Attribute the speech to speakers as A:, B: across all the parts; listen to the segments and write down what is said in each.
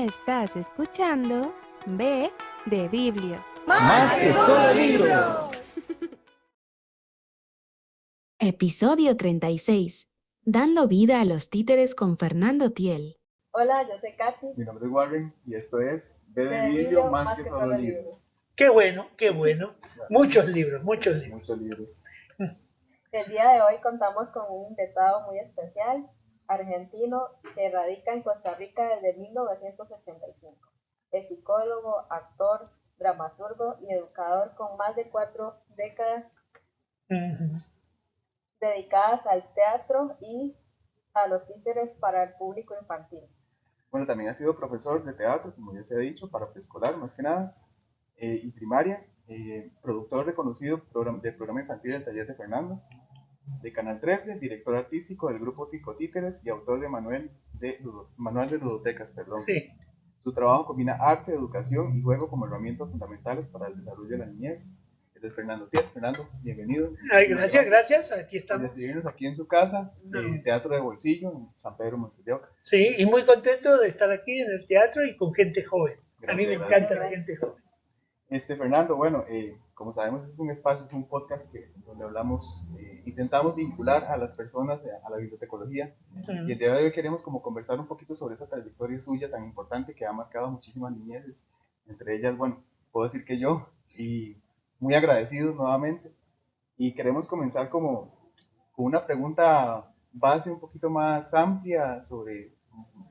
A: Estás escuchando B de Biblio.
B: ¡Más que solo libros!
A: Episodio 36. Dando vida a los títeres con Fernando Thiel.
C: Hola, yo soy Katy.
B: Mi nombre es Warren y esto es B de Biblio, más que solo libros.
D: Qué bueno, qué bueno. Muchos libros, muchos libros.
B: Muchos libros.
C: El día de hoy contamos con un invitado muy especial, argentino, que radica en Costa Rica desde 1985. Es psicólogo, actor, dramaturgo y educador con más de 4 décadas dedicadas al teatro y a los títeres para el público infantil.
B: Bueno, también ha sido profesor de teatro, como ya se ha dicho, para preescolar más que nada, y primaria, productor reconocido del programa infantil del Taller de Fernando, de Canal 13, director artístico del grupo Tico Títeres y autor de Manual de Ludotecas.
D: Sí.
B: Su trabajo combina arte, educación y juego como herramientas fundamentales para el desarrollo de la niñez. Él es Fernando Thiel. Fernando, bienvenido.
D: Ay, gracias, aquí estamos.
B: Por recibirnos aquí en su casa, Teatro de Bolsillo, en San Pedro Montevideo.
D: Sí, y muy contento de estar aquí en el teatro y con gente joven. A mí me encanta la gente joven.
B: Fernando, bueno, como sabemos, este es un espacio, es un podcast donde hablamos, intentamos vincular a las personas a la bibliotecología. Y el día de hoy queremos como conversar un poquito sobre esa trayectoria suya tan importante que ha marcado muchísimas niñeces. Entre ellas, bueno, puedo decir que yo, y muy agradecidos nuevamente. Y queremos comenzar como con una pregunta base un poquito más amplia sobre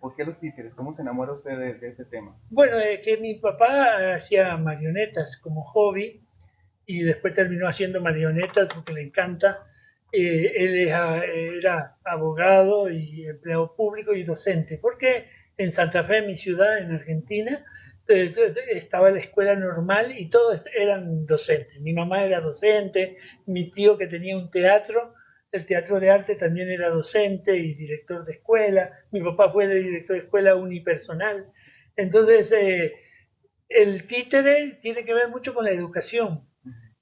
B: por qué los títeres, cómo se enamora usted de este tema.
D: Bueno, que mi papá hacía marionetas como hobby y después terminó haciendo marionetas porque le encanta. Él era abogado y empleado público y docente, porque en Santa Fe, mi ciudad, en Argentina, estaba la escuela normal y todos eran docentes. Mi mamá era docente, mi tío que tenía un teatro, el teatro de arte, también era docente y director de escuela. Mi papá fue de director de escuela unipersonal. Entonces, el títere tiene que ver mucho con la educación,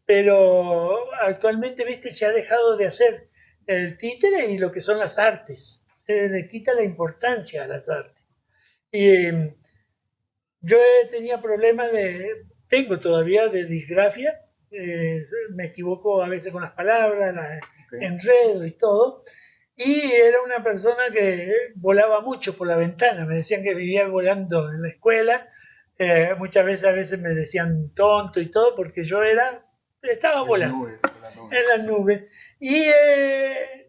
D: pero actualmente, viste, se ha dejado de hacer el títere y lo que son las artes. Se le quita la importancia a las artes. Y yo tenía problemas tengo todavía de disgrafia, me equivoco a veces con las palabras, enredo y todo, y era una persona que volaba mucho por la ventana, me decían que vivía volando en la escuela, muchas veces a veces me decían tonto y todo, porque yo estaba volando en las nubes, y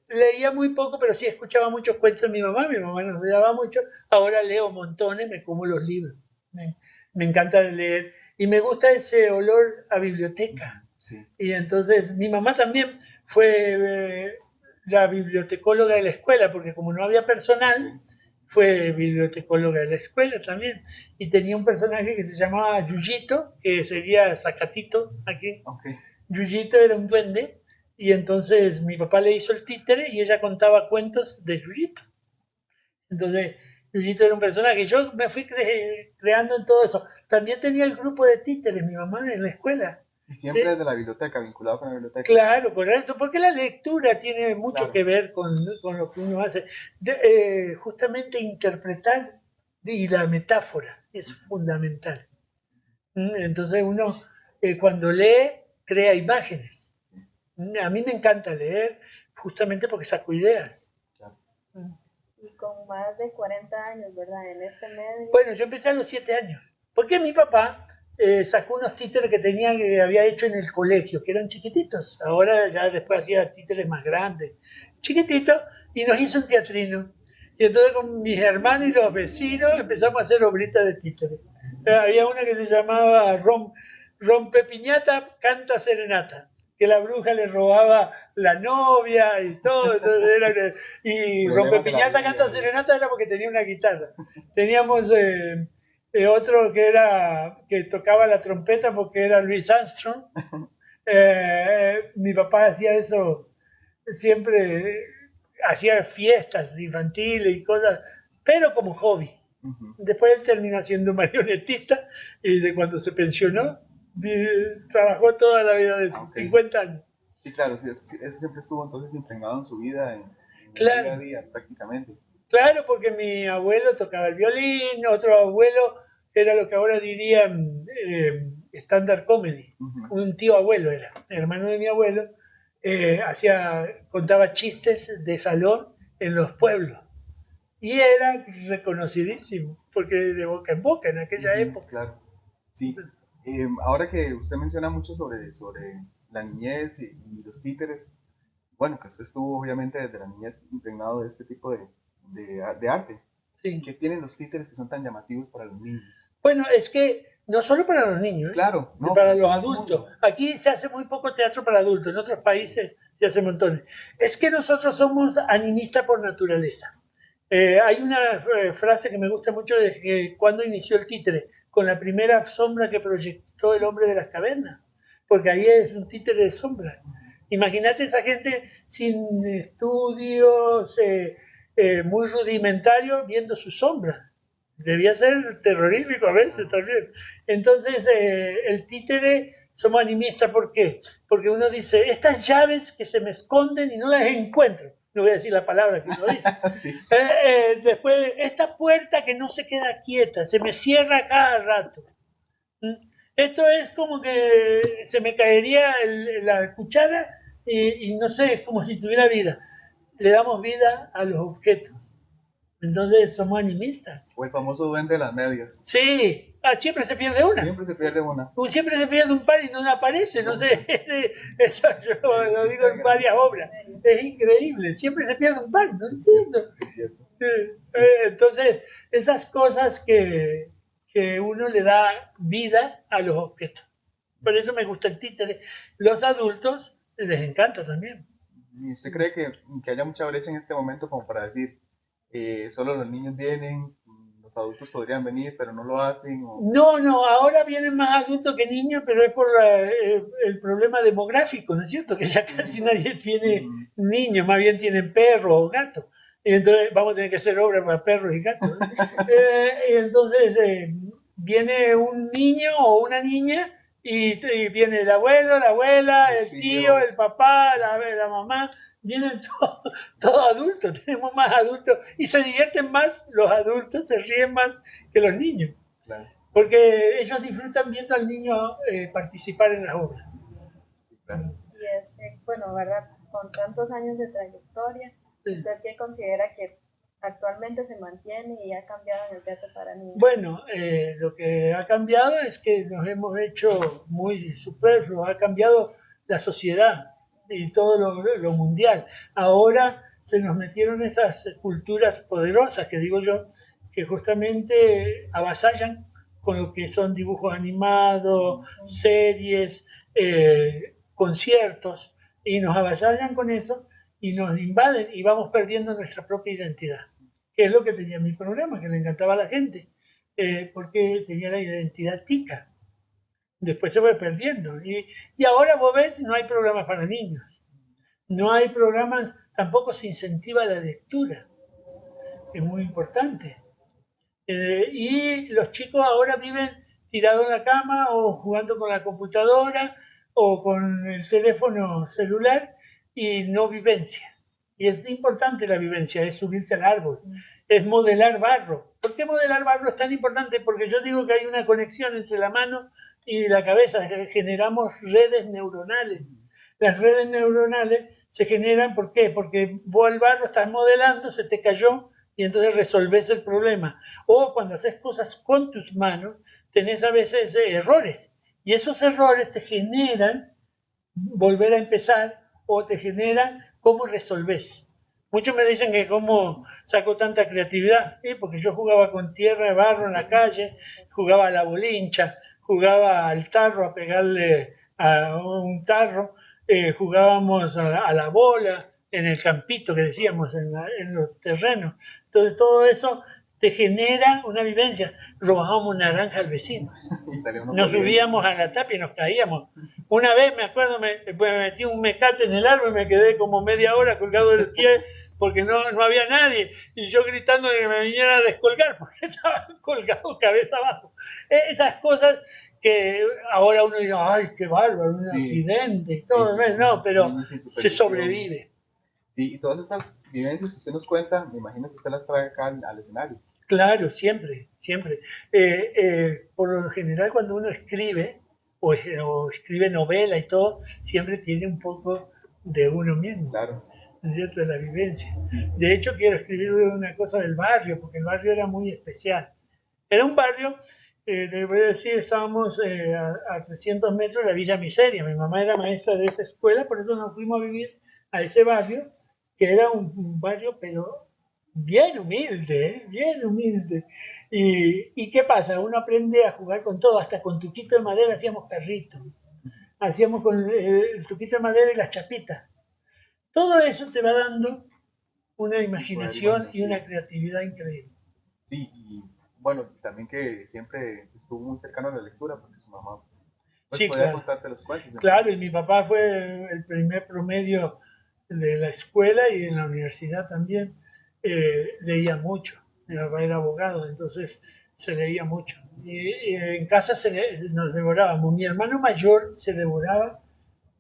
D: leía muy poco, pero sí escuchaba muchos cuentos de mi mamá nos daba mucho, ahora leo montones, me como los libros. Me encanta leer y me gusta ese olor a biblioteca.
B: Sí.
D: Y entonces mi mamá también fue la bibliotecóloga de la escuela, porque como no había personal, fue bibliotecóloga de la escuela también. Y tenía un personaje que se llamaba Yuyito, que sería Zacatito aquí.
B: Okay.
D: Yuyito era un duende y entonces mi papá le hizo el títere y ella contaba cuentos de Yuyito. Entonces, Yuyito era un personaje. Yo me fui creando en todo eso. También tenía el grupo de títeres, mi mamá en la escuela.
B: Y siempre desde la biblioteca, vinculado con la biblioteca.
D: Claro, correcto, porque la lectura tiene mucho que ver con lo que uno hace. Justamente interpretar y la metáfora es fundamental. Entonces uno cuando lee, crea imágenes. A mí me encanta leer justamente porque saco ideas.
B: Claro.
C: Y con más de 40 años, ¿verdad? En este medio.
D: Bueno, yo empecé a los 7 años, porque mi papá sacó unos títeres que había hecho en el colegio, que eran chiquititos. Ahora ya después hacía títeres más grandes, chiquititos, y nos hizo un teatrino. Y entonces con mis hermanos y los vecinos empezamos a hacer obritas de títeres. Había una que se llamaba Rompe Piñata, Canta Serenata, que la bruja le robaba la novia y todo, entonces y Rompepiñata Canta Serenata era porque tenía una guitarra. Teníamos otro que tocaba la trompeta porque era Louis Armstrong. Mi papá hacía eso siempre, hacía fiestas infantiles y cosas, pero como hobby. Después él terminó siendo marionetista y de cuando se pensionó trabajó toda la vida de eso, 50 años.
B: Sí, claro, sí, eso siempre estuvo entonces impregnado en su vida, en
D: Claro.
B: el día a día prácticamente.
D: Claro, porque mi abuelo tocaba el violín, otro abuelo era lo que ahora dirían stand-up comedy. Un tío abuelo era, hermano de mi abuelo, contaba chistes de salón en los pueblos. Y era reconocidísimo, porque de boca en boca en aquella época.
B: Claro, sí. Ahora que usted menciona mucho sobre la niñez y los títeres, bueno, que usted estuvo obviamente desde la niñez impregnado de este tipo de arte.
D: Sí.
B: ¿Qué tienen los títeres que son tan llamativos para los niños?
D: Bueno, es que no solo para los niños,
B: Claro, no,
D: para los adultos. Aquí se hace muy poco teatro para adultos, en otros países se hace montones. Es que nosotros somos animistas por naturaleza. Hay una frase que me gusta mucho de que cuando inició el títere, con la primera sombra que proyectó el hombre de las cavernas, porque ahí es un títere de sombra. Imagínate esa gente sin estudios, muy rudimentario, viendo su sombra. Debía ser terrorífico a veces también. Entonces, el títere, somos animistas, ¿por qué? Porque uno dice, estas llaves que se me esconden y no las encuentro. No voy a decir la palabra que uno dice.
B: Sí.
D: Después, esta puerta que no se queda quieta, se me cierra cada rato. Esto es como que se me caería la cuchara y no sé, es como si tuviera vida. Le damos vida a los objetos. Entonces somos animistas.
B: O el famoso duende de las medias.
D: Sí, siempre se pierde una.
B: Siempre se pierde una.
D: Siempre se pierde un par y no aparece, no sé. Eso yo lo digo en varias obras. Es increíble, siempre se pierde un par, no entiendo.
B: Es cierto.
D: Entonces, esas cosas que uno le da vida a los objetos. Por eso me gusta el títere. Los adultos les encanta también.
B: ¿Y usted cree que haya mucha brecha en este momento como para decir, solo los niños vienen, los adultos podrían venir, pero no lo hacen?
D: No, ahora vienen más adultos que niños, pero es por el problema demográfico, ¿no es cierto? Que ya casi nadie tiene niños, más bien tienen perros o gatos. Y entonces vamos a tener que hacer obras para perros y gatos. Y entonces viene un niño o una niña y viene el abuelo, la abuela, el tío, el papá, la mamá, vienen todos adultos, tenemos más adultos y se divierten más los adultos, se ríen más que los niños.
B: Claro.
D: Porque ellos disfrutan viendo al niño participar en las obras.
B: Sí, claro.
C: Y es que, bueno, ¿verdad? Con tantos años de trayectoria, ¿usted qué considera que actualmente se mantiene y ha cambiado en el teatro para niños?
D: Bueno, lo que ha cambiado es que nos hemos hecho muy superfluos, ha cambiado la sociedad y todo lo mundial. Ahora se nos metieron esas culturas poderosas, que digo yo, que justamente avasallan con lo que son dibujos animados, series, conciertos, y nos avasallan con eso y nos invaden y vamos perdiendo nuestra propia identidad, que es lo que tenía mi programa, que le encantaba a la gente, porque tenía la identidad tica. Después se fue perdiendo. Y ahora vos ves, no hay programas para niños. No hay programas, tampoco se incentiva la lectura. Es muy importante. Y los chicos ahora viven tirados en la cama o jugando con la computadora o con el teléfono celular y no vivencia. Y es importante la vivencia, es subirse al árbol, es modelar barro. ¿Por qué modelar barro es tan importante? Porque yo digo que hay una conexión entre la mano y la cabeza, generamos redes neuronales. Las redes neuronales se generan, ¿por qué? Porque vos el barro estás modelando, se te cayó y entonces resolves el problema. O cuando haces cosas con tus manos, tenés a veces errores. Y esos errores te generan volver a empezar o te generan cómo resolves. Muchos me dicen que cómo saco tanta creatividad, porque yo jugaba con tierra, barro en la calle, jugaba a la bolincha, jugaba al tarro a pegarle a un tarro, jugábamos a la bola en el campito que decíamos, en los terrenos. Entonces todo eso te genera una vivencia. Robábamos naranja al vecino. Nos subíamos a la tapia y nos caíamos. Una vez, me acuerdo, me metí un mecate en el árbol y me quedé como media hora colgado del pie porque no había nadie. Y yo gritando que me viniera a descolgar porque estaba colgado cabeza abajo. Esas cosas que ahora uno dice, ay, qué bárbaro, un accidente y todo. No, pero se sobrevive.
B: Sí, y todas esas vivencias que usted nos cuenta, me imagino que usted las trae acá al escenario.
D: Claro, siempre, siempre. Por lo general, cuando uno escribe, o escribe novela y todo, siempre tiene un poco de uno mismo,
B: Claro,
D: ¿no es cierto? De la vivencia.
B: sí, sí.
D: De hecho, quiero escribir una cosa del barrio, porque el barrio era muy especial. Era un barrio, le voy a decir, estábamos a 300 metros de la Villa Miseria. Mi mamá era maestra de esa escuela, por eso nos fuimos a vivir a ese barrio, que era un barrio, pero bien humilde, ¿eh? Bien humilde. ¿Y qué pasa? Uno aprende a jugar con todo, hasta con tuquito de madera hacíamos carritos, hacíamos con el tuquito de madera y las chapitas. Todo eso te va dando una
B: Un poder
D: imaginación y
B: imaginativo.
D: una creatividad increíble.
B: Sí, y bueno, también que siempre estuvo muy cercano a la lectura, porque su mamá pues
D: Sí,
B: podía
D: claro.
B: contarte los cuentos.
D: Claro, y
B: Entonces,
D: mi papá fue el primer promedio de la escuela y en la universidad también. Leía mucho. Mi papá era abogado, entonces se leía mucho. Y en casa nos devorábamos. Mi hermano mayor se devoraba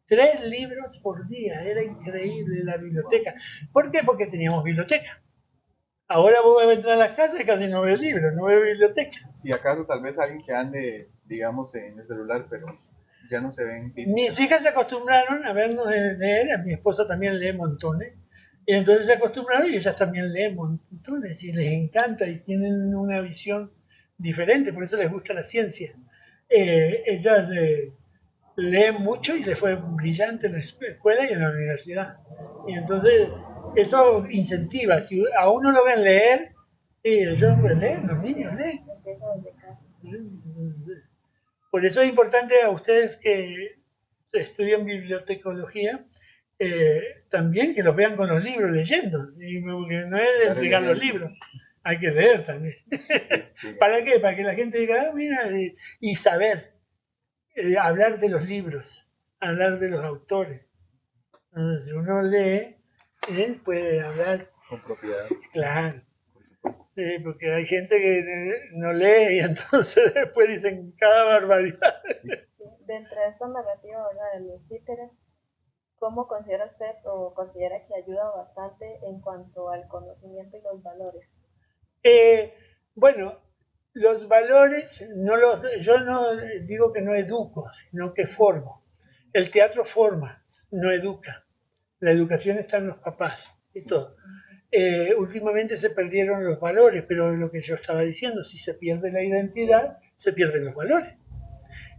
D: 3 libros por día. Era increíble la biblioteca. ¿Por qué? Porque teníamos biblioteca. Ahora vos vas a entrar a las casas y casi no ves libros, no ves biblioteca.
B: si acaso tal vez alguien que ande, digamos, en el celular, pero ya no se ven
D: Mis
B: físicas.
D: hijas se acostumbraron a vernos leer, a mi esposa también lee montones, y entonces se acostumbraron y ellas también leen montones y les encanta y tienen una visión diferente, por eso les gusta la ciencia. Ellas leen mucho y les fue brillante en la escuela y en la universidad. Y entonces eso incentiva, si a uno lo ven leer, ellos leen, los
C: Sí,
D: niños leen.
C: empieza desde casa.
D: Por eso es importante a ustedes que estudian bibliotecología, también que los vean con los libros leyendo. Y porque no es de
B: Dar el
D: entregar los
B: ejemplo.
D: libros, hay que leer también.
B: Sí, sí,
D: ¿Para qué? Para que la gente diga, ah, mira, y saber, hablar de los libros, hablar de los autores. Entonces, si uno lee, puede hablar,
B: con propiedad,
D: claro.
B: por supuesto.
D: Porque hay gente que no lee y entonces después dicen cada barbaridad.
B: Sí.
C: Sí, dentro de esta narrativa, ¿verdad? De los títeres, ¿cómo considera usted o considera que ayuda bastante en cuanto al conocimiento y los valores?
D: Eh, bueno, los valores, yo no digo que no educo, sino que formo. El teatro forma, no educa. La educación está en los papás y
B: Sí.
D: todo. Últimamente se perdieron los valores, pero lo que yo estaba diciendo, si se pierde la identidad, se pierden los valores.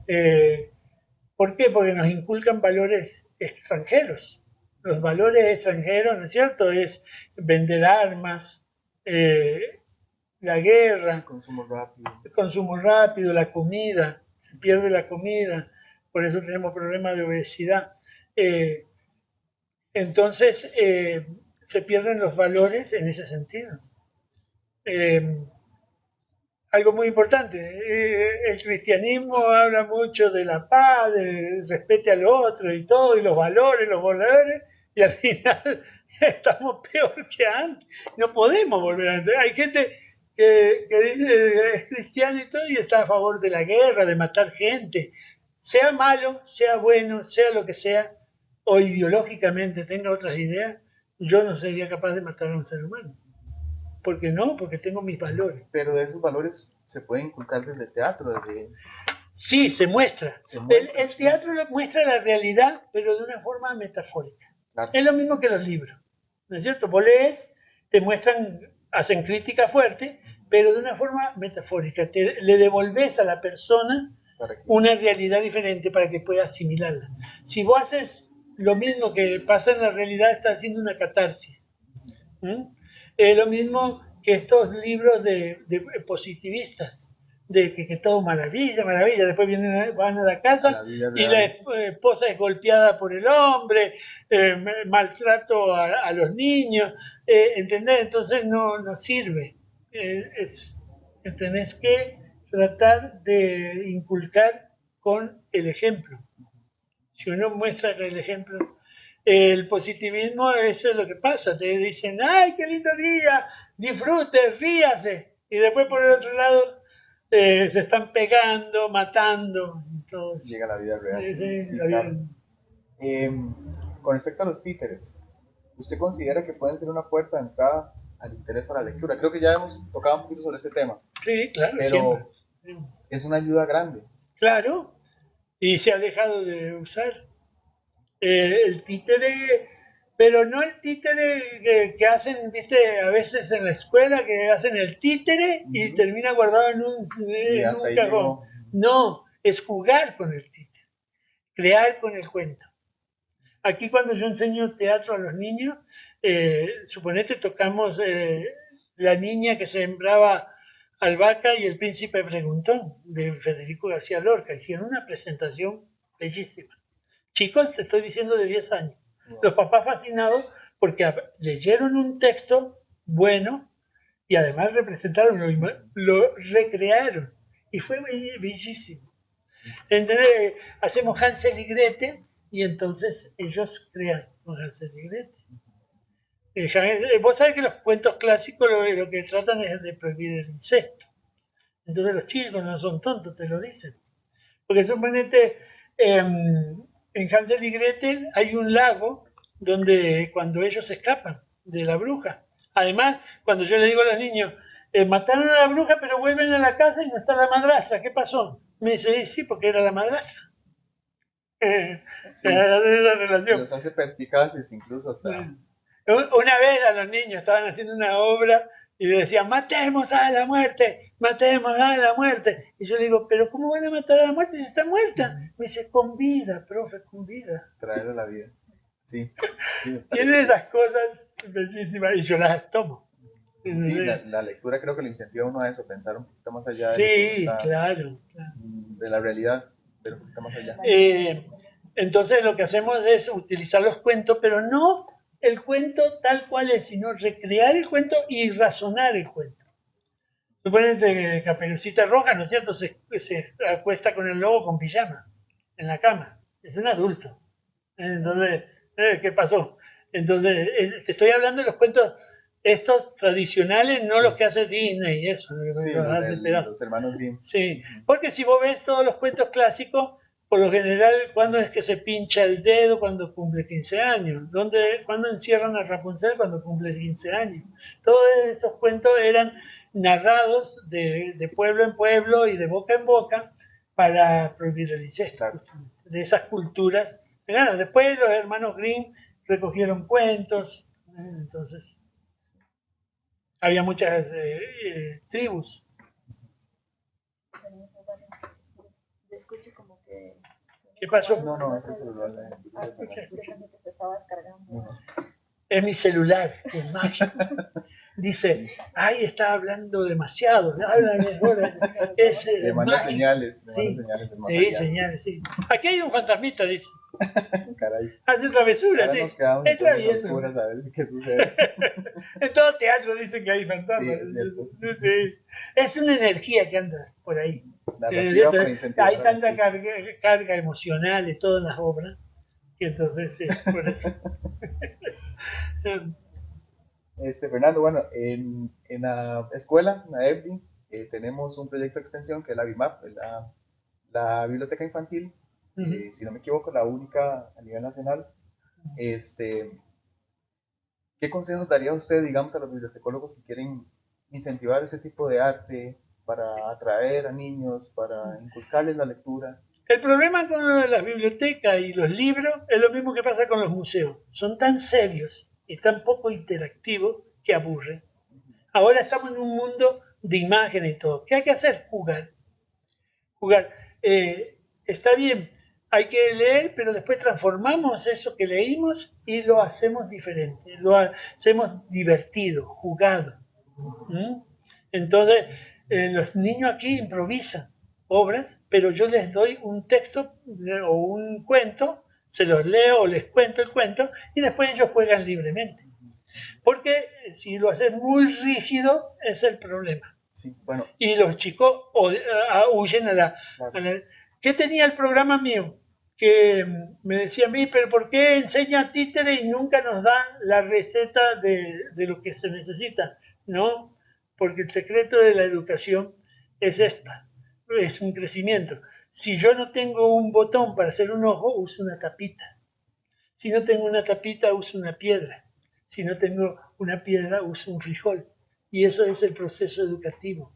D: Eh, ¿Por qué? Porque nos inculcan valores extranjeros. Los valores extranjeros, ¿no es cierto? Es vender armas, la guerra,
B: Consumo rápido.
D: el consumo rápido, la comida, se pierde la comida, por eso tenemos problemas de obesidad. Eh, entonces, se pierden los valores en ese sentido. Eh, Algo muy importante, el cristianismo habla mucho de la paz, de respete al otro y todo, y los valores, y al final estamos peor que antes. No podemos volver a antes. Hay gente que dice es cristiano y todo y está a favor de la guerra, de matar gente. Sea malo, sea bueno, sea lo que sea, o ideológicamente tenga otras ideas, yo no sería capaz de matar a un ser humano. ¿Por qué no? Porque tengo mis valores.
B: Pero de esos valores se pueden inculcar desde el teatro,
D: Sí, se muestra.
B: se muestra.
D: El teatro muestra la realidad, pero de una forma metafórica.
B: Claro.
D: Es lo mismo que los libros, ¿no es cierto? Vos lees, te muestran, hacen crítica fuerte, pero de una forma metafórica. Le devolves a la persona una realidad diferente para que pueda asimilarla. Si vos haces lo mismo que pasa en la realidad, estás haciendo una catarsis. Es lo mismo que estos libros de positivistas, de que todo maravilla, maravilla, después van a la casa y la esposa es golpeada por el hombre, maltrato a los niños, ¿entendés? Entonces no sirve. Tenés que tratar de inculcar con el ejemplo. Si uno muestra el ejemplo, el positivismo, eso es lo que pasa. Te dicen, ¡ay, qué lindo día! Disfrute, ríase. Y después por el otro lado se están pegando, matando. Entonces,
B: llega la vida real.
D: sí,
B: Sí,
D: la vida.
B: claro. Con respecto a los títeres, ¿usted considera que pueden ser una puerta de entrada al interés a la lectura? Creo que ya hemos tocado un poquito sobre este tema,
D: Sí, claro,
B: pero
D: siempre.
B: es una ayuda grande.
D: Claro, y se ha dejado de usar. El títere, pero no el títere que hacen, viste, a veces en la escuela, que hacen el títere y termina guardado
B: Y
D: en
B: hasta
D: un
B: ahí
D: cajón.
B: llegó.
D: No, es jugar con el títere, crear con el cuento. Aquí cuando yo enseño teatro a los niños, suponete tocamos La niña que sembraba albahaca y el príncipe preguntón de Federico García Lorca. Hicieron una presentación bellísima. Chicos, te estoy diciendo de 10 años.
B: Wow.
D: Los papás fascinados porque leyeron un texto bueno y además representaron, lo recrearon. Y fue bellísimo. Entonces, hacemos Hansel y Gretel y entonces ellos crean con Hansel y Gretel. Vos sabés que los cuentos clásicos lo que tratan es de prohibir el incesto. Entonces los chicos no son tontos, te lo dicen. Porque suponete, en Hansel y Gretel hay un lago donde cuando ellos escapan de la bruja. Además, cuando yo le digo a los niños, mataron a la bruja pero vuelven a la casa y no está la madrastra, ¿qué pasó? Me dice, sí, porque era la madrastra.
B: Sí,
D: Era la relación.
B: los hace perspicaces incluso hasta...
D: Una vez a los niños estaban haciendo una obra y decían, matemos a la muerte, matemos a la muerte. Y yo le digo, pero ¿cómo van a matar a la muerte si está muerta? Me dice, con vida, profe, con vida.
B: Traerla a la vida. Sí, sí.
D: Tiene esas cosas bellísimas y yo las tomo.
B: Sí, la lectura creo que lo incentiva a uno a eso, pensar un poquito más allá
D: Sí, claro.
B: De la realidad, pero un poquito más allá.
D: Entonces lo que hacemos es utilizar los cuentos, pero no el cuento tal cual es, sino recrear el cuento y razonar el cuento. Suponete que Caperucita Roja, ¿no es cierto?, se acuesta con el lobo con pijama en la cama. Es un adulto. Entonces, ¿qué pasó? Entonces, te estoy hablando de los cuentos estos tradicionales, no los que hace Disney y eso.
B: Sí, los hermanos Grimm.
D: Sí, porque si vos ves todos los cuentos clásicos, por lo general, ¿cuándo es que se pincha el dedo? Cuando cumple 15 años. ¿Cuándo encierran a Rapunzel? Cuando cumple 15 años. Todos esos cuentos eran narrados de pueblo en pueblo y de boca en boca para prohibir el incesto. De esas culturas. Bueno, después los hermanos Grimm recogieron cuentos, entonces había muchas tribus.
C: Escucho como que...
D: ¿Qué pasó?
B: No, ese celular.
C: Que se estaba descargando.
D: Es mi celular, es mágico. Dice, ay, está hablando demasiado, habla mejor.
B: Le manda señales,
D: sí.
B: Señales
D: sí, señales, sí. Aquí hay un fantasmita, dice.
B: Caray.
D: Hace travesuras,
B: ahora
D: sí.
B: Nos quedamos en todas oscuras a ver qué sucede.
D: En todo teatro dicen que hay fantasmas.
B: Sí,
D: sí. Es una energía que anda por ahí. Hay tanta carga emocional de todas las obras que entonces sí, por eso.
B: Fernando, bueno, en la escuela, en la EBDI, tenemos un proyecto de extensión que es la BIMAP, la Biblioteca Infantil, si no me equivoco, la única a nivel nacional. ¿Qué consejos daría usted, digamos, a los bibliotecólogos que quieren incentivar ese tipo de arte para atraer a niños, para inculcarles la lectura?
D: El problema con las bibliotecas y los libros es lo mismo que pasa con los museos. Son tan serios y tan poco interactivos que aburren. Ahora estamos en un mundo de imágenes y todo. ¿Qué hay que hacer? Jugar. Está bien, hay que leer, pero después transformamos eso que leímos y lo hacemos diferente, lo hacemos divertido, jugado. Entonces, los niños aquí improvisan obras, pero yo les doy un texto o un cuento, se los leo o les cuento el cuento y después ellos juegan libremente. Porque si lo haces muy rígido es el problema.
B: Sí, bueno.
D: Y los chicos huyen a la... ¿Qué tenía el programa mío? Que me decía a mí, pero ¿por qué enseña títere y nunca nos da la receta de lo que se necesita? No, porque el secreto de la educación es es un crecimiento. Si yo no tengo un botón para hacer un ojo, uso una tapita. Si no tengo una tapita, uso una piedra. Si no tengo una piedra, uso un frijol. Y eso es el proceso educativo.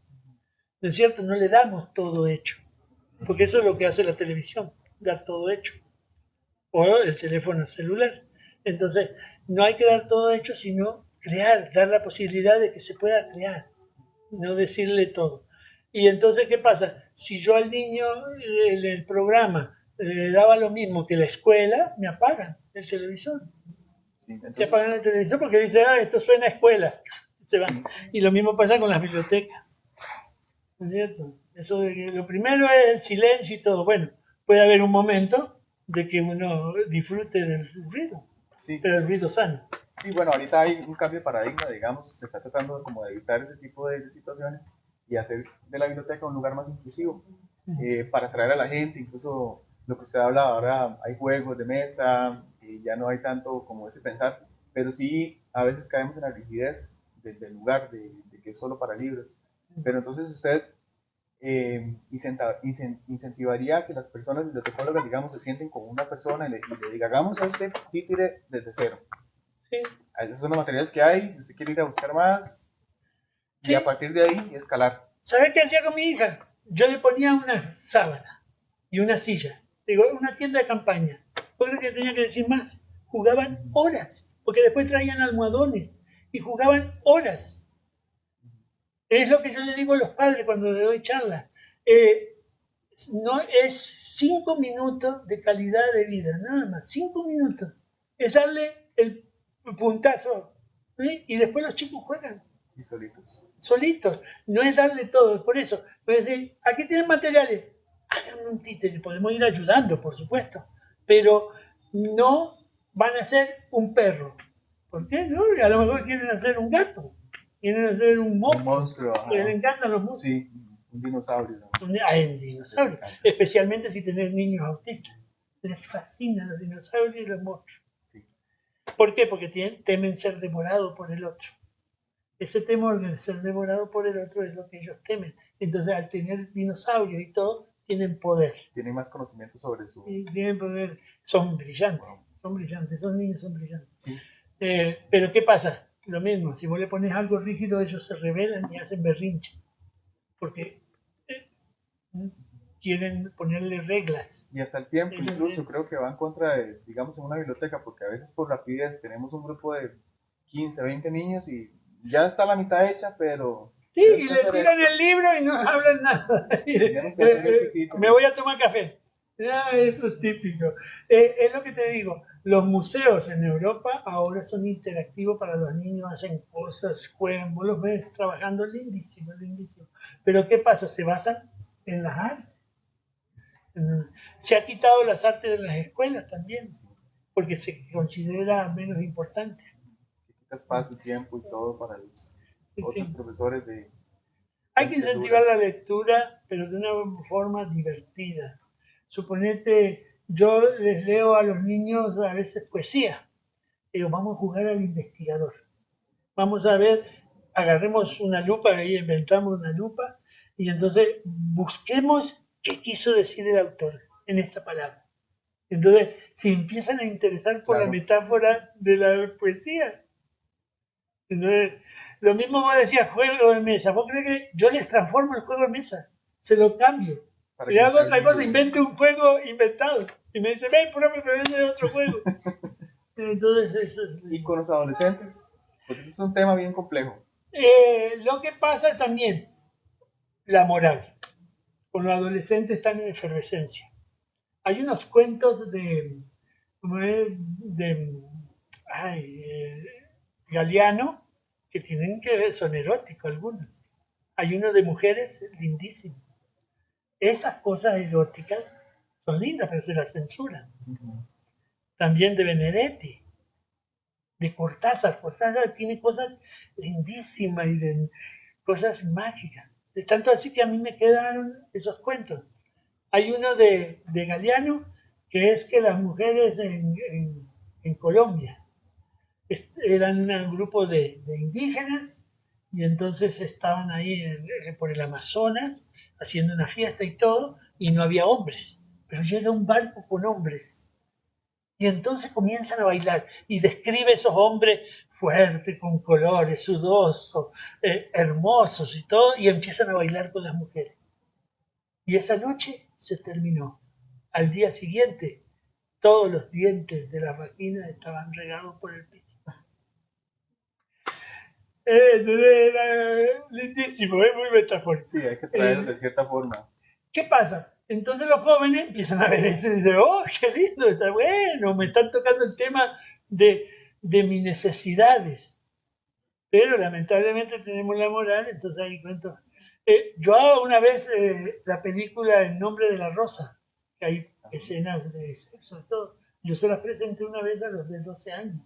D: ¿No es cierto? No le damos todo hecho. Porque eso es lo que hace la televisión, dar todo hecho. O el teléfono celular. Entonces, no hay que dar todo hecho, sino crear, dar la posibilidad de que se pueda crear, no decirle todo. Y entonces, ¿qué pasa? Si yo al niño en el programa le daba lo mismo que la escuela, me apagan el televisor.
B: Sí,
D: Te
B: entonces,
D: apagan el televisor porque dice, esto suena a escuela. Se van.
B: sí,
D: Y lo mismo pasa con las bibliotecas. ¿No es cierto? Eso de que lo primero es el silencio y todo. Bueno, puede haber un momento de que uno disfrute del ruido,
B: sí.
D: pero el ruido sano.
B: Sí, bueno, ahorita hay un cambio de paradigma, digamos, se está tratando como de evitar ese tipo de situaciones y hacer de la biblioteca un lugar más inclusivo, para atraer a la gente, incluso lo que usted habla ahora, hay juegos de mesa, ya no hay tanto como ese pensar, pero sí a veces caemos en la rigidez del lugar, de que es solo para libros. Pero entonces usted incentivaría que las personas bibliotecólogas, digamos, se sienten con una persona y le diga, hagamos este títere desde cero.
D: Sí,
B: Esos son los materiales que hay, si usted quiere ir a buscar más, y a
D: sí.
B: partir de ahí escalar.
D: ¿Sabes qué hacía con mi hija? Yo le ponía una sábana y una silla. Digo, una tienda de campaña. ¿Por qué tenía que decir más? Jugaban horas, porque después traían almohadones y jugaban horas. Es lo que yo le digo a los padres cuando le doy charla. No es 5 minutos de calidad de vida, nada más, 5 minutos. Es darle el puntazo, ¿sí? Y después los chicos juegan
B: Sí, solitos.
D: solitos, no es darle todo. Por eso, voy a decir, aquí tienen materiales, háganme un títere, podemos ir ayudando, por supuesto, pero no van a ser un perro. ¿Por qué? No, a lo mejor quieren hacer un gato, quieren hacer un
B: Un
D: monstruo,
B: monstruo,
D: porque les
B: ajá.
D: encantan los monstruos.
B: Sí, un dinosaurio, ¿no?
D: Hay un dinosaurio,
B: Les encanta.
D: especialmente si tenés niños autistas. Les fascinan los dinosaurios y los monstruos.
B: Sí,
D: ¿Por qué? Porque temen ser devorados por el otro. Ese temor de ser devorado por el otro es lo que ellos temen. Entonces, al tener dinosaurios y todo, tienen poder.
B: tienen más conocimiento sobre su...
D: Y tienen poder, son brillantes,
B: Wow.
D: esos niños son brillantes.
B: Sí,
D: Pero ¿qué pasa? Lo mismo, si vos le pones algo rígido, ellos se rebelan y hacen berrinche. Porque eh, quieren ponerle reglas.
B: y hasta el tiempo
D: Ellos
B: incluso
D: ven-
B: creo que va en contra de, digamos, en una biblioteca, porque a veces por rapidez tenemos un grupo de 15, 20 niños y ya está la mitad hecha, pero
D: Sí,
B: tenemos
D: y
B: que
D: le
B: hacer
D: tiran
B: esto,
D: el libro y no hablan nada.
B: tenemos que hacer este
D: Me
B: título.
D: voy a tomar café. Eso es típico. Es lo que te digo. Los museos en Europa ahora son interactivos para los niños, hacen cosas, juegan. Vos los ves trabajando lindísimo, lindísimo. Pero ¿qué pasa? Se basan en las artes. Se ha quitado las artes de las escuelas también, porque se considera menos importante.
B: Que quita espacio y tiempo y todo para los
D: Sí,
B: otros
D: sí.
B: profesores de
D: Hay que incentivar la
B: ciencias duras.
D: lectura, pero de una forma divertida. Suponete, yo les leo a los niños a veces poesía. Digo, vamos a jugar al investigador. Vamos a ver, agarremos una lupa, ahí inventamos una lupa, y entonces busquemos qué quiso decir el autor en esta palabra. Entonces, se empiezan a interesar por la
B: Claro,
D: metáfora de la poesía. Entonces, lo mismo vos decías, juego de mesa. ¿Vos crees que yo les transformo el juego de mesa? Se lo cambio.
B: para
D: Le
B: que no
D: hago
B: sea el
D: otra cosa,
B: mismo.
D: invento un juego inventado. Y me dice, ven, profe, pero ese es otro juego. Entonces, eso es...
B: Y con los adolescentes, pues eso es un tema bien complejo.
D: Lo que pasa también, la moral. Con los adolescentes están en efervescencia. Hay unos cuentos de, ¿cómo es? De ay, Galeano que tienen que ver, son eróticos algunos. Hay uno de mujeres lindísimo. Esas cosas eróticas son lindas, pero se las censuran.
B: Ujú.
D: También de Benedetti, de Cortázar. Cortázar tiene cosas lindísimas y de cosas mágicas. De tanto así que a mí me quedaron esos cuentos. Hay uno de Galeano que es que las mujeres en Colombia eran un grupo de indígenas y entonces estaban ahí por el Amazonas haciendo una fiesta y todo y no había hombres, pero llega un barco con hombres Y entonces comienzan a bailar y describe esos hombres fuertes, con colores, sudosos, hermosos y todo, y empiezan a bailar con las mujeres. Y esa noche se terminó. Al día siguiente, todos los dientes de la vagina estaban regados por el piso. Era lindísimo, es muy metafórico.
B: Sí, hay que traerlo de cierta forma.
D: ¿Qué pasa? Entonces los jóvenes empiezan a ver eso y dicen, oh, qué lindo, está bueno, me están tocando el tema de mis necesidades. Pero lamentablemente tenemos la moral, entonces ahí cuento. Yo hago una vez la película El nombre de la rosa, que hay escenas de sexo y todo. Yo se las presenté una vez a los de 12 años.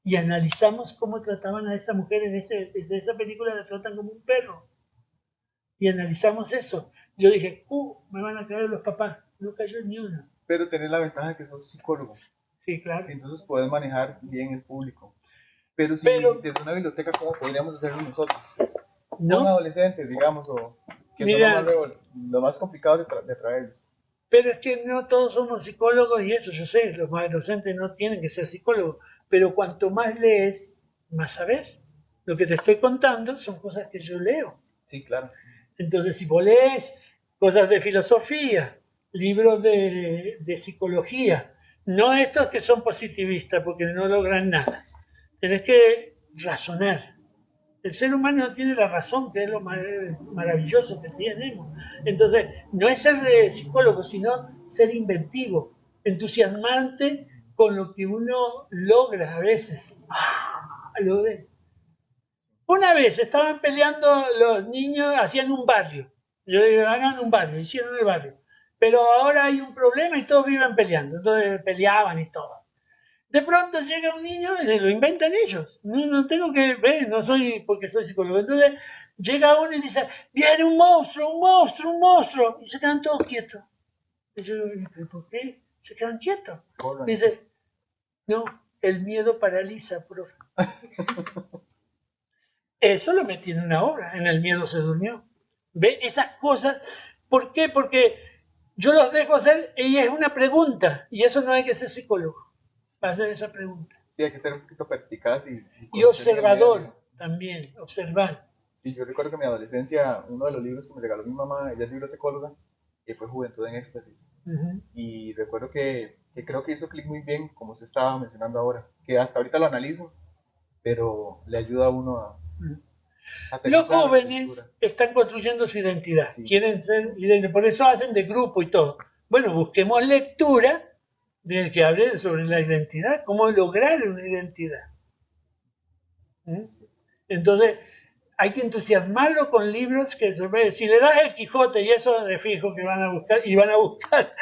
D: Y analizamos cómo trataban a esa mujer desde esa película, la tratan como un perro. Y analizamos eso. Yo dije, me van a caer los papás. No cayó ni uno.
B: Pero tenés la ventaja de que sos psicólogo.
D: Sí, claro.
B: Entonces puedes manejar bien el público. Pero si desde una biblioteca, ¿cómo podríamos hacerlo nosotros?
D: ¿No?
B: Con adolescentes, digamos, o que
D: Mira,
B: son lo más complicado de traerlos.
D: Pero es que no todos somos psicólogos y eso, yo sé, los más docentes no tienen que ser psicólogos, pero cuanto más lees, más sabes. Lo que te estoy contando son cosas que yo leo.
B: Sí, claro.
D: Entonces, si vos lees cosas de filosofía, libros de psicología, no estos que son positivistas porque no logran nada, tenés que razonar. El ser humano no tiene la razón, que es lo maravilloso que tenemos. Entonces, no es ser psicólogo, sino ser inventivo, entusiasmante con lo que uno logra a veces. Una vez estaban peleando los niños, hacían un barrio. Yo digo, hagan un barrio, hicieron el barrio. Pero ahora hay un problema y todos viven peleando. Entonces peleaban y todo. De pronto llega un niño y lo inventan ellos. No tengo que ver, no soy porque soy psicólogo. Entonces llega uno y dice, viene un monstruo, un monstruo, un monstruo. Y se quedan todos quietos. Y yo digo, ¿por qué? Se quedan quietos. Dice, no, el miedo paraliza, profe. Eso lo metí en una obra, en El miedo se durmió. ¿Ve? Esas cosas, ¿por qué? Porque yo los dejo hacer y es una pregunta. Y eso no hay que ser psicólogo para hacer esa pregunta.
B: Sí, hay que ser un poquito perspicaz
D: y observador también, observar.
B: Sí, yo recuerdo que en mi adolescencia, uno de los libros que me regaló mi mamá, ella es bibliotecóloga, que fue Juventud en Éxtasis. Y recuerdo que creo que hizo clic muy bien, como se estaba mencionando ahora, que hasta ahorita lo analizo, pero le ayuda a uno a
D: los jóvenes están construyendo su identidad, sí. Quieren ser, por eso hacen de grupo y todo. Bueno, busquemos lectura de que hable sobre la identidad, cómo lograr una identidad. Entonces, hay que entusiasmarlo con libros que, si le das el Quijote, y eso me fijo que van a buscar, y van a buscar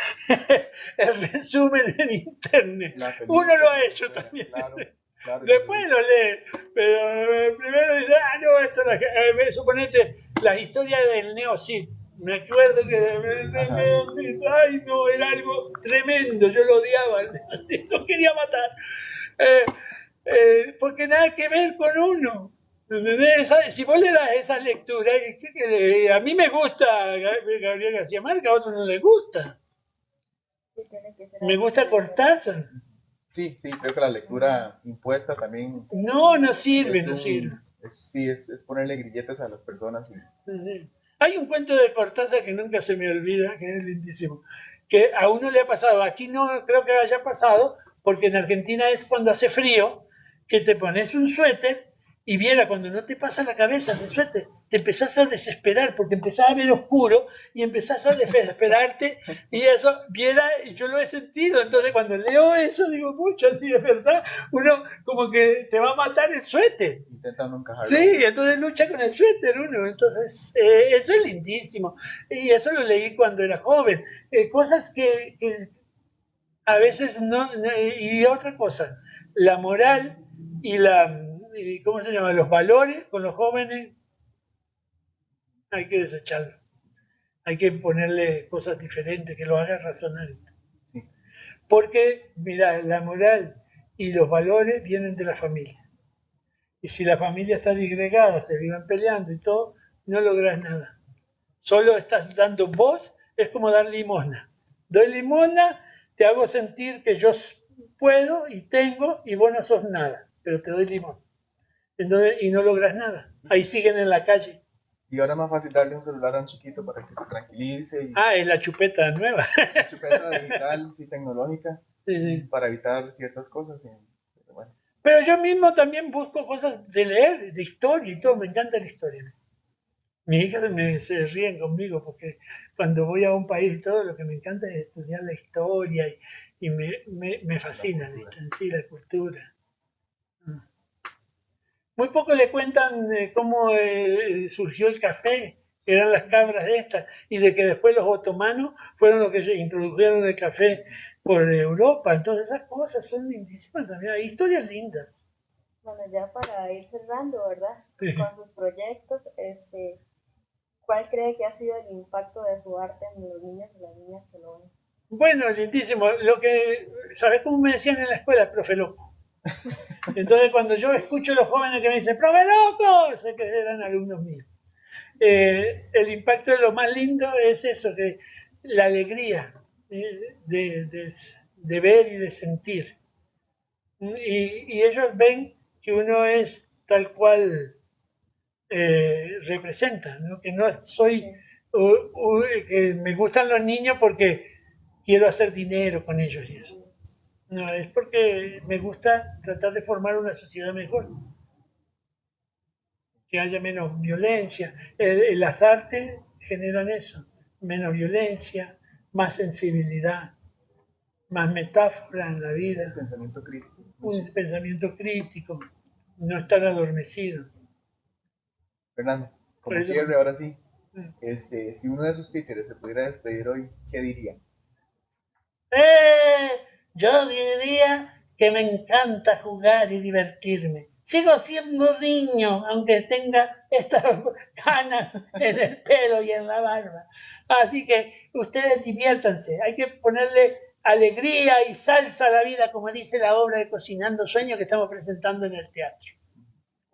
D: el resumen en internet. Uno lo ha hecho también. Claro, después lo lee, pero primero dice, no, esto suponete la historia del Neo Cid. Me acuerdo que ay no, era algo tremendo, yo lo odiaba, lo quería matar, porque nada que ver con uno. Si vos le das esas lecturas, a mí me gusta Gabriel García Márquez, a otros no les gusta. Me gusta Cortázar.
B: Sí, creo que la lectura impuesta también...
D: No sirve, no sirve.
B: Es ponerle grilletes a las personas.
D: Hay un cuento de Cortázar que nunca se me olvida, que es lindísimo, que a uno le ha pasado, aquí no creo que haya pasado, porque en Argentina es cuando hace frío, que te pones un suéter y viera cuando no te pasa la cabeza del suéter, te empezás a desesperar porque empezás a ver oscuro y empezás a desesperarte y eso, y yo lo he sentido, entonces cuando leo eso digo, pucha, sí, es verdad, uno como que te va a matar el suéter.
B: Intenta no encajarlo.
D: Sí, entonces lucha con el suéter uno, entonces eso es lindísimo y eso lo leí cuando era joven, cosas que a veces no, y otra cosa, la moral y ¿cómo se llama? Los valores con los jóvenes hay que desecharlo. Hay que ponerle cosas diferentes que los hagan razonar.
B: Sí.
D: Porque, mira, la moral y los valores vienen de la familia. Y si la familia está disgregada, se viven peleando y todo, no logras nada. Solo estás dando voz, es como dar limosna. Doy limosna, te hago sentir que yo puedo y tengo y vos no sos nada, pero te doy limón. Entonces, y no logras nada. Ahí siguen en la calle.
B: Y ahora es más fácil darle un celular a un chiquito para que se tranquilice y
D: Es la chupeta nueva.
B: una chupeta digital, sí, tecnológica,
D: Sí.
B: para evitar ciertas cosas. Pero bueno,
D: Pero yo mismo también busco cosas de leer, de historia y todo. Me encanta la historia. Mis hijas se ríen conmigo porque cuando voy a un país y todo, lo que me encanta es estudiar la historia y me fascina la cultura. Muy poco le cuentan cómo surgió el café, que eran las cabras estas, y de que después los otomanos fueron los que se introdujeron el café por Europa. Entonces esas cosas son lindísimas también. Hay historias lindas.
C: Bueno, ya para ir cerrando, ¿verdad?
D: Sí.
C: Con sus proyectos, ¿cuál cree que ha sido el impacto de su arte en los niños y las niñas que lo ven?
D: Bueno, lindísimo. ¿Sabes cómo me decían en la escuela? Profe loco. Entonces cuando yo escucho a los jóvenes que me dicen, ¡profe loco!, sé que eran alumnos míos. El impacto de lo más lindo es eso, que la alegría de ver y de sentir. Y ellos ven que uno es tal cual representa, ¿no? Que no soy, que me gustan los niños porque quiero hacer dinero con ellos y eso. No, es porque me gusta tratar de formar una sociedad mejor, que haya menos violencia. Las artes generan eso, menos violencia, más sensibilidad, más metáfora en la vida,
B: pensamiento crítico.
D: un pensamiento crítico, no estar adormecido.
B: Fernando, como
D: Por eso-
B: cierre, ahora sí,
D: Mm.
B: si uno de sus títeres se pudiera despedir hoy, ¿qué diría?
D: Yo diría que me encanta jugar y divertirme. Sigo siendo niño, aunque tenga estas canas en el pelo y en la barba. Así que ustedes diviértanse. Hay que ponerle alegría y salsa a la vida, como dice la obra de Cocinando Sueños que estamos presentando en el teatro.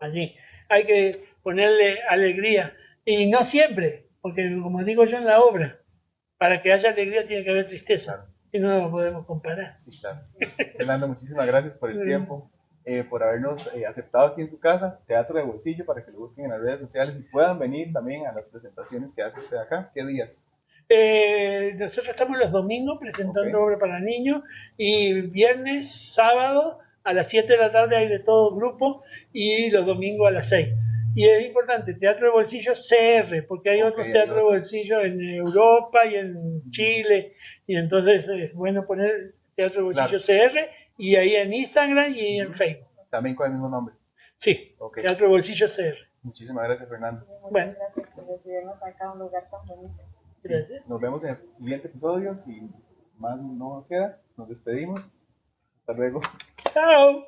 D: Allí hay que ponerle alegría. Y no siempre, porque como digo yo en la obra, para que haya alegría tiene que haber tristeza.
B: Claro.
D: Y no lo podemos comparar.
B: Sí, claro. Fernando, muchísimas gracias por el tiempo, por habernos aceptado aquí en su casa, Teatro de Bolsillo, para que lo busquen en las redes sociales y puedan venir también a las presentaciones que hace usted acá. ¿Qué días?
D: Nosotros estamos los domingos presentando
B: Ok.
D: obra para niños y viernes, sábado a las 7 de la tarde hay de todo grupo y los domingos a las 6. Y es importante, Teatro de Bolsillo CR, porque hay otros teatros de bolsillo en Europa y en Chile, y entonces es bueno poner Teatro de Bolsillo CR y ahí en Instagram y en Facebook.
B: También con el mismo nombre.
D: Sí,
B: Ok.
D: Teatro de Bolsillo CR.
B: Muchísimas gracias, Fernando.
C: Sí, muchas
D: Bueno.
C: gracias por recibirnos acá a un lugar tan bonito.
B: Sí,
D: Gracias.
B: nos vemos en el siguiente episodio. Si más no queda, nos despedimos. Hasta luego.
D: Chao.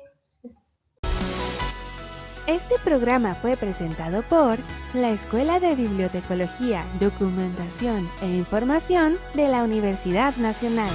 A: Este programa fue presentado por la Escuela de Bibliotecología, Documentación e Información de la Universidad Nacional.